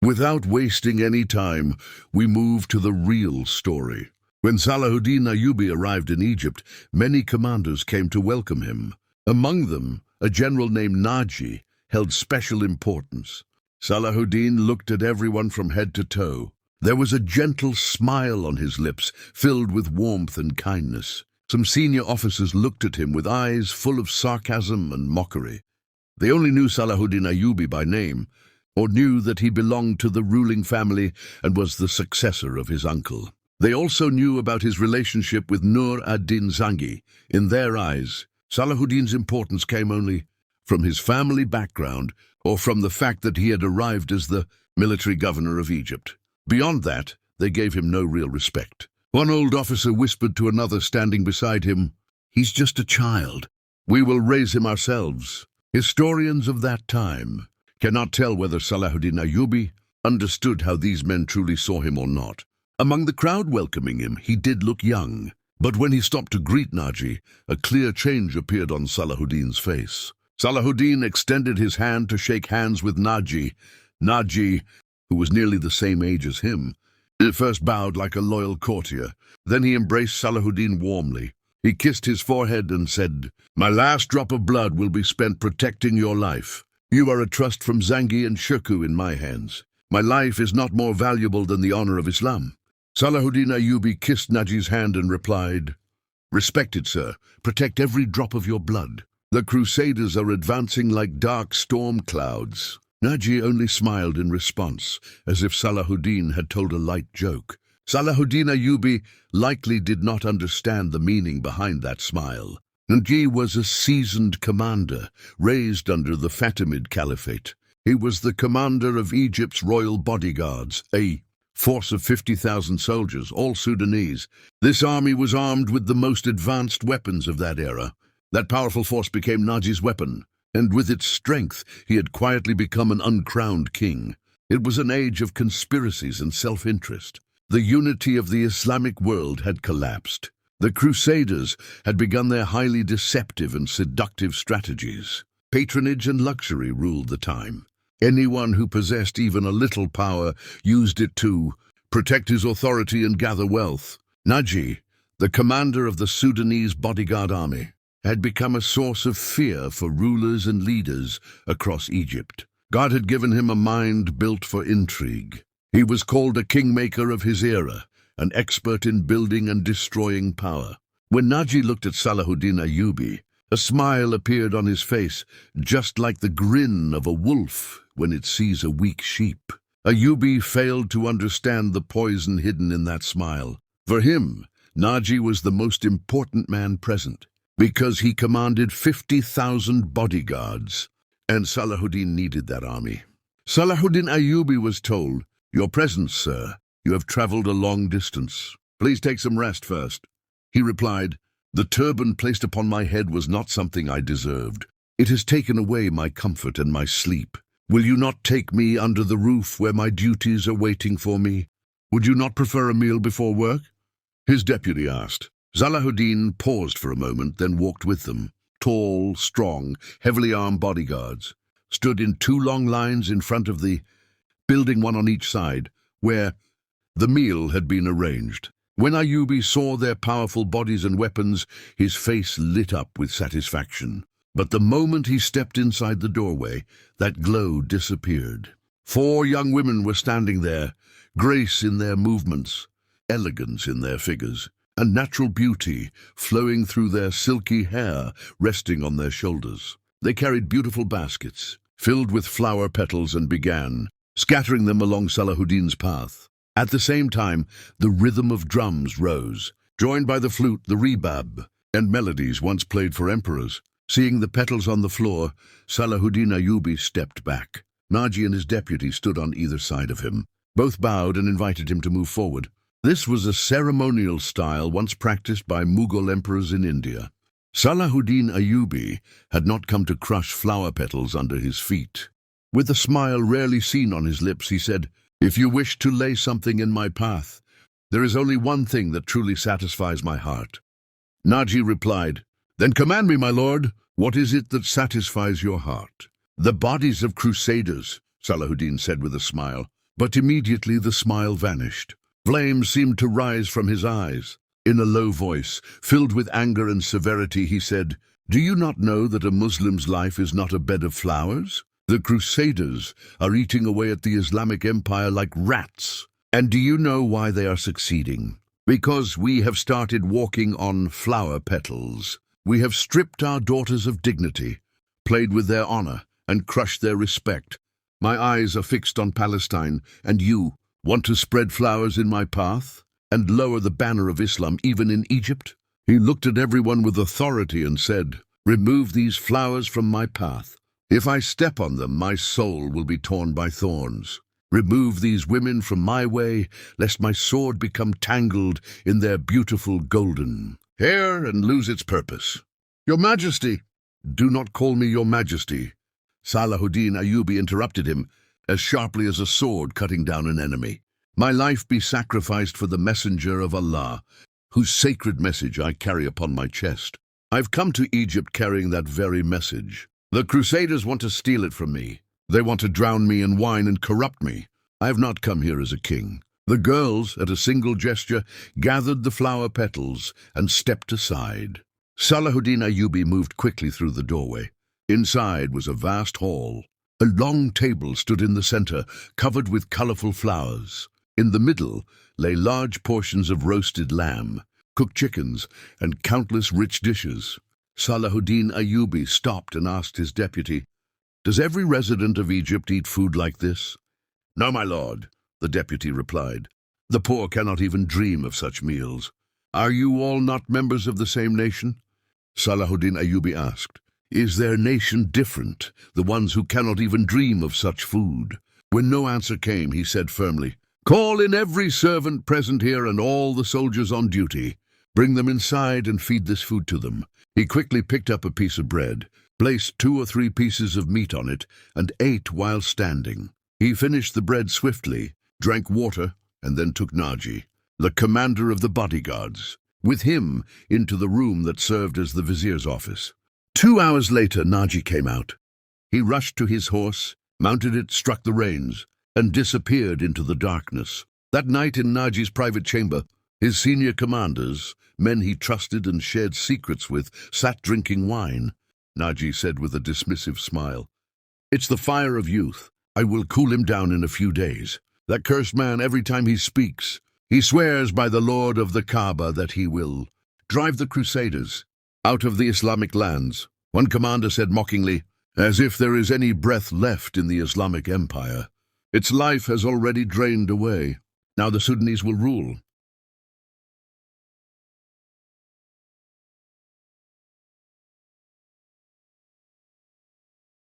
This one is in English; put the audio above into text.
Without wasting any time, we move to the real story. When Salahuddin Ayyubi arrived in Egypt, many commanders came to welcome him. Among them, a general named Naji held special importance. Salahuddin looked at everyone from head to toe. There was a gentle smile on his lips, filled with warmth and kindness. Some senior officers looked at him with eyes full of sarcasm and mockery. They only knew Salahuddin Ayyubi by name, or knew that he belonged to the ruling family and was the successor of his uncle. They also knew about his relationship with Nur ad-Din Zangi. In their eyes, Salahuddin's importance came only from his family background or from the fact that he had arrived as the military governor of Egypt. Beyond that, they gave him no real respect. One old officer whispered to another standing beside him, "He's just a child. We will raise him ourselves." Historians of that time cannot tell whether Salahuddin Ayyubi understood how these men truly saw him or not. Among the crowd welcoming him, he did look young. But when he stopped to greet Naji, a clear change appeared on Salahuddin's face. Salahuddin extended his hand to shake hands with Naji. Naji, who was nearly the same age as him, first bowed like a loyal courtier. Then he embraced Salahuddin warmly. He kissed his forehead and said, "My last drop of blood will be spent protecting your life. You are a trust from Zangi and Shirkuh in my hands. My life is not more valuable than the honor of Islam." Salahuddin Ayyubi kissed Naji's hand and replied, "Respected sir, protect every drop of your blood. The Crusaders are advancing like dark storm clouds." Naji only smiled in response, as if Salahuddin had told a light joke. Salahuddin Ayyubi likely did not understand the meaning behind that smile. Naji was a seasoned commander, raised under the Fatimid Caliphate. He was the commander of Egypt's royal bodyguards, a force of 50,000 soldiers, all Sudanese. This army was armed with the most advanced weapons of that era. That powerful force became Naji's weapon, and with its strength he had quietly become an uncrowned king. It was an age of conspiracies and self-interest. The unity of the Islamic world had collapsed. The Crusaders had begun their highly deceptive and seductive strategies. Patronage and luxury ruled the time. Anyone who possessed even a little power used it to protect his authority and gather wealth. Naji, the commander of the Sudanese bodyguard army, had become a source of fear for rulers and leaders across Egypt. God had given him a mind built for intrigue. He was called a kingmaker of his era, an expert in building and destroying power. When Naji looked at Salahuddin Ayyubi, a smile appeared on his face, just like the grin of a wolf when it sees a weak sheep. Ayyubi failed to understand the poison hidden in that smile. For him, Naji was the most important man present, because he commanded 50,000 bodyguards, and Salahuddin needed that army. Salahuddin Ayyubi was told, "Your presence, sir. You have traveled a long distance. Please take some rest first." He replied, "The turban placed upon my head was not something I deserved. It has taken away my comfort and my sleep. Will you not take me under the roof where my duties are waiting for me? Would you not prefer a meal before work?" His deputy asked. Salahuddin paused for a moment, then walked with them. Tall, strong, heavily armed bodyguards stood in two long lines in front of the building, one on each side, where the meal had been arranged. When Ayyubi saw their powerful bodies and weapons, his face lit up with satisfaction. But the moment he stepped inside the doorway, that glow disappeared. 4 young women were standing there, grace in their movements, elegance in their figures, and natural beauty flowing through their silky hair resting on their shoulders. They carried beautiful baskets, filled with flower petals, and began scattering them along Salahuddin's path. At the same time, the rhythm of drums rose, joined by the flute, the rebab, and melodies once played for emperors. Seeing the petals on the floor, Salahuddin Ayyubi stepped back. Naji and his deputy stood on either side of him. Both bowed and invited him to move forward. This was a ceremonial style once practiced by Mughal emperors in India. Salahuddin Ayyubi had not come to crush flower petals under his feet. With a smile rarely seen on his lips, he said, "If you wish to lay something in my path, there is only one thing that truly satisfies my heart." Naji replied, "Then command me, my lord. What is it that satisfies your heart?" "The bodies of crusaders," Salahuddin said with a smile. But immediately the smile vanished. Flames seemed to rise from his eyes. In a low voice, filled with anger and severity, he said, "Do you not know that a Muslim's life is not a bed of flowers? The Crusaders are eating away at the Islamic Empire like rats. And do you know why they are succeeding? Because we have started walking on flower petals. We have stripped our daughters of dignity, played with their honor, and crushed their respect. My eyes are fixed on Palestine, and you want to spread flowers in my path and lower the banner of Islam even in Egypt?" He looked at everyone with authority and said, "Remove these flowers from my path. If I step on them, my soul will be torn by thorns. Remove these women from my way, lest my sword become tangled in their beautiful golden hair and lose its purpose." "Your Majesty!" "Do not call me your Majesty." Salahuddin Ayyubi interrupted him, as sharply as a sword cutting down an enemy. "My life be sacrificed for the messenger of Allah, whose sacred message I carry upon my chest. I've come to Egypt carrying that very message. The Crusaders want to steal it from me. They want to drown me in wine and corrupt me. I have not come here as a king." The girls, at a single gesture, gathered the flower petals and stepped aside. Salahuddin Ayyubi moved quickly through the doorway. Inside was a vast hall. A long table stood in the center, covered with colorful flowers. In the middle lay large portions of roasted lamb, cooked chickens, and countless rich dishes. Salahuddin Ayyubi stopped and asked his deputy, "Does every resident of Egypt eat food like this?" "No, my lord," the deputy replied. "The poor cannot even dream of such meals." "Are you all not members of the same nation?" Salahuddin Ayyubi asked. "Is their nation different, the ones who cannot even dream of such food?" When no answer came, he said firmly, "Call in every servant present here and all the soldiers on duty. Bring them inside and feed this food to them." He quickly picked up a piece of bread, placed 2 or 3 pieces of meat on it, and ate while standing. He finished the bread swiftly, drank water, and then took Naji, the commander of the bodyguards, with him into the room that served as the vizier's office. 2 hours later, Naji came out. He rushed to his horse, mounted it, struck the reins, and disappeared into the darkness. That night in Naji's private chamber, his senior commanders, men he trusted and shared secrets with, sat drinking wine. Naji said with a dismissive smile, "It's the fire of youth. I will cool him down in a few days. That cursed man, every time he speaks, he swears by the Lord of the Kaaba that he will drive the Crusaders out of the Islamic lands." One commander said mockingly, "As if there is any breath left in the Islamic Empire. Its life has already drained away. Now the Sudanese will rule,